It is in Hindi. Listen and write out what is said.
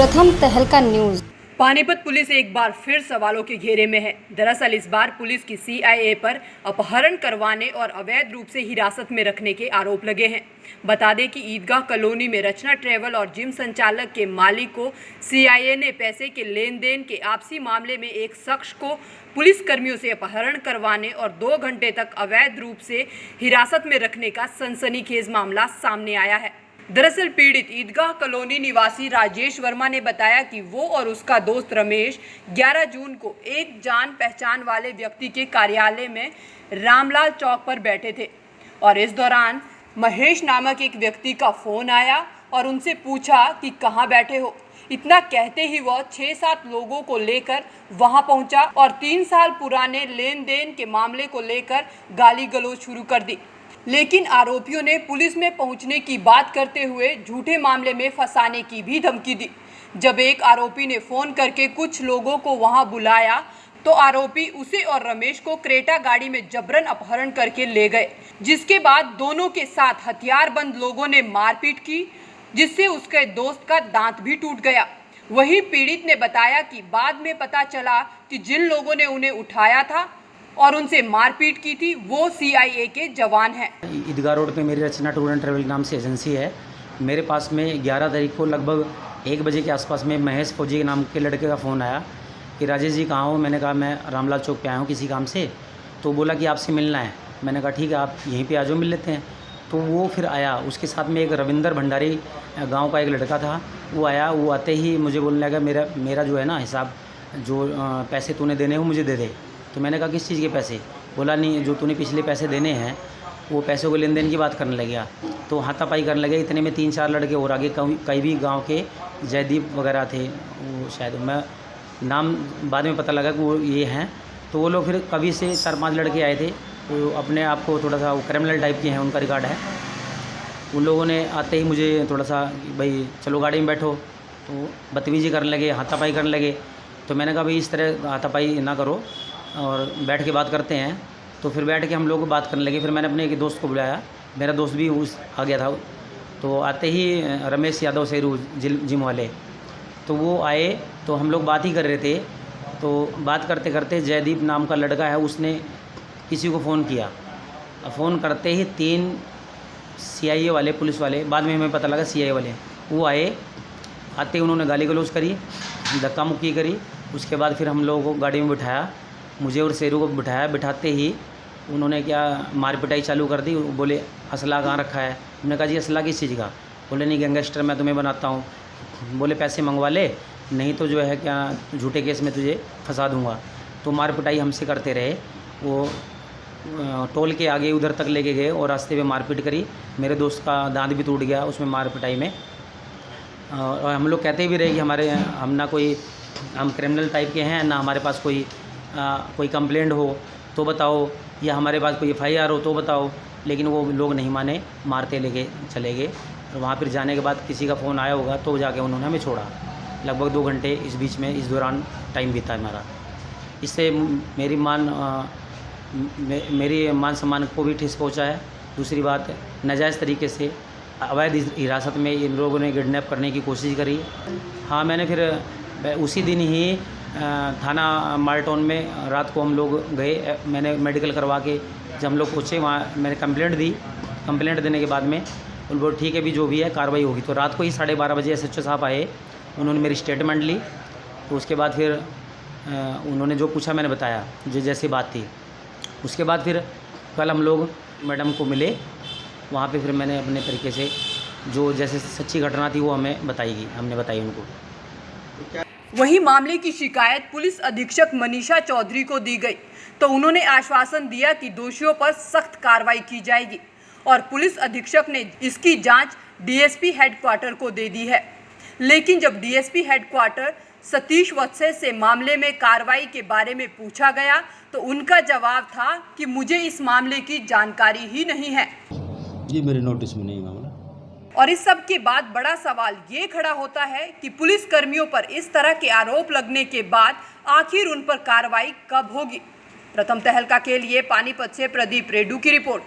प्रथम तहलका न्यूज। पानीपत पुलिस एक बार फिर सवालों के घेरे में है। दरअसल इस बार पुलिस की सीआईए पर अपहरण करवाने और अवैध रूप से हिरासत में रखने के आरोप लगे हैं। बता दें कि ईदगाह कॉलोनी में रचना ट्रैवल और जिम संचालक के मालिक को सीआईए ने पैसे के लेन देन के आपसी मामले में एक शख्स को पुलिस कर्मियों से अपहरण करवाने और 2 घंटे तक अवैध रूप से हिरासत में रखने का सनसनीखेज मामला सामने आया है। दरअसल पीड़ित ईदगाह कॉलोनी निवासी राजेश वर्मा ने बताया कि वो और उसका दोस्त रमेश 11 जून को एक जान पहचान वाले व्यक्ति के कार्यालय में रामलाल चौक पर बैठे थे और इस दौरान महेश नामक एक व्यक्ति का फ़ोन आया और उनसे पूछा कि कहाँ बैठे हो। इतना कहते ही वह 6-7 लोगों को लेकर वहां पहुंचा और 3 साल पुराने लेन देन के मामले को लेकर गाली गलौज शुरू कर दी। लेकिन आरोपियों ने पुलिस में पहुंचने की बात करते हुए झूठे मामले में फंसाने की भी धमकी दी। जब एक आरोपी ने फ़ोन करके कुछ लोगों को वहां बुलाया तो आरोपी उसे और रमेश को क्रेटा गाड़ी में जबरन अपहरण करके ले गए, जिसके बाद दोनों के साथ हथियारबंद लोगों ने मारपीट की, जिससे उसके दोस्त का दांत भी टूट गया। वहीं पीड़ित ने बताया कि बाद में पता चला कि जिन लोगों ने उन्हें उठाया था और उनसे मारपीट की थी वो सीआईए के जवान हैं। ईदगाह रोड पे मेरी रचना टूर एंड ट्रैवल नाम से एजेंसी है। मेरे पास में 11 तारीख को लगभग 1 बजे के आसपास में महेश फौजी के नाम के लड़के का फ़ोन आया कि राजेश जी कहाँ हो। मैंने कहा मैं रामलाल चौक पे आया हूँ किसी काम से। तो बोला कि आपसे मिलना है। मैंने कहा ठीक है, आप यहीं पे आ जाओ, मिल लेते हैं। तो वो फिर आया, उसके साथ में एक रविंदर भंडारी गाँव का एक लड़का था, वो आया। वो आते ही मुझे बोलने लगा मेरा जो है ना हिसाब, जो पैसे तूने देने हो मुझे दे दे। तो मैंने कहा किस चीज़ के पैसे? बोला नहीं, जो तूने पिछले पैसे देने हैं वो पैसों के लेन देन की बात करने लगा। तो हाथापाई करने लगे। इतने में 3-4 लड़के और आगे कई भी गांव के जयदीप वगैरह थे, वो शायद मैं नाम बाद में पता लगा कि वो ये हैं। तो वो लोग फिर कभी से 4-5 लड़के आए थे, वो अपने आप को थोड़ा सा वो क्रिमिनल टाइप के हैं, उनका रिकॉर्ड है। उन लोगों ने आते ही मुझे थोड़ा सा भाई चलो गाड़ी में बैठो, तो बदतमीजी करने लगे, हाथापाई करने लगे। तो मैंने कहा भाई इस तरह हाथापाई ना करो और बैठ के बात करते हैं। तो फिर बैठ के हम लोग बात करने लगे। फिर मैंने अपने एक दोस्त को बुलाया, मेरा दोस्त भी आ गया था। तो आते ही रमेश यादव सेरू जिम वाले, तो वो आए। तो हम लोग बात ही कर रहे थे। तो बात करते करते जयदीप नाम का लड़का है, उसने किसी को फ़ोन किया। फ़ोन करते ही 3 सीआईए वाले, पुलिस वाले, बाद में हमें पता लगा सीआईए वाले, वो आए। आते ही उन्होंने गाली गलौज करी, धक्का मुक्की करी। उसके बाद फिर हम लोगों को गाड़ी में बिठाया, मुझे और शेरू को बिठाया। बिठाते ही उन्होंने क्या मार पिटाई चालू कर दी। बोले असला कहाँ रखा है? हमने कहा जी असला किस चीज़ का? बोले नहीं गैंगस्टर मैं तुम्हें बनाता हूँ। बोले पैसे मंगवा ले, नहीं तो जो है क्या झूठे केस में तुझे फंसा दूँगा। तो मार पिटाई हमसे करते रहे। वो टोल के आगे उधर तक लेके गए और रास्ते में मारपीट करी। मेरे दोस्त का दांत भी टूट गया उसमें मार पिटाई में। और हम लोग कहते भी रहे कि हम क्रिमिनल टाइप के हैं, ना हमारे पास कोई कंप्लेंट हो तो बताओ, या हमारे पास कोई एफआईआर हो तो बताओ। लेकिन वो लोग नहीं माने, मारते लेके चले गए। और वहाँ फिर जाने के बाद किसी का फ़ोन आया होगा तो जाके उन्होंने हमें छोड़ा। लगभग 2 घंटे इस बीच में, इस दौरान टाइम बीता हमारा। इससे मेरी मान सम्मान को भी ठेस पहुँचा है। दूसरी बात, नाजायज़ तरीके से अवैध हिरासत में इन लोगों ने किडनैप करने की कोशिश करी। हाँ, मैंने फिर उसी दिन ही थाना मालटोन में रात को हम लोग गए। मैंने मेडिकल करवा के जब हम लोग पहुँचे वहाँ मैंने कंप्लेंट दी। कंप्लेंट देने के बाद में उन लोग ठीक है भी जो भी है कार्रवाई होगी। तो रात को ही 12:30 बजे एसएचओ साहब आए, उन्होंने मेरी स्टेटमेंट ली। तो उसके बाद फिर उन्होंने जो पूछा मैंने बताया, जो जैसी बात थी। उसके बाद फिर कल हम लोग मैडम को मिले। वहाँ पे फिर मैंने अपने तरीके से जो जैसे सच्ची घटना थी वो हमने बताई उनको। वहीं मामले की शिकायत पुलिस अधीक्षक मनीषा चौधरी को दी गई तो उन्होंने आश्वासन दिया कि दोषियों पर सख्त कार्रवाई की जाएगी और पुलिस अधीक्षक ने इसकी जांच डीएसपी हेडक्वार्टर को दे दी है। लेकिन जब डीएसपी हेडक्वार्टर सतीश वत्से से मामले में कार्रवाई के बारे में पूछा गया तो उनका जवाब था कि मुझे इस मामले की जानकारी ही नहीं है। जी मेरे नोटिस में नहीं मामला। और इस सब के बाद बड़ा सवाल ये खड़ा होता है कि पुलिस कर्मियों पर इस तरह के आरोप लगने के बाद आखिर उन पर कार्रवाई कब होगी। प्रथम तहलका के लिए पानीपत से प्रदीप रेड्डू की रिपोर्ट।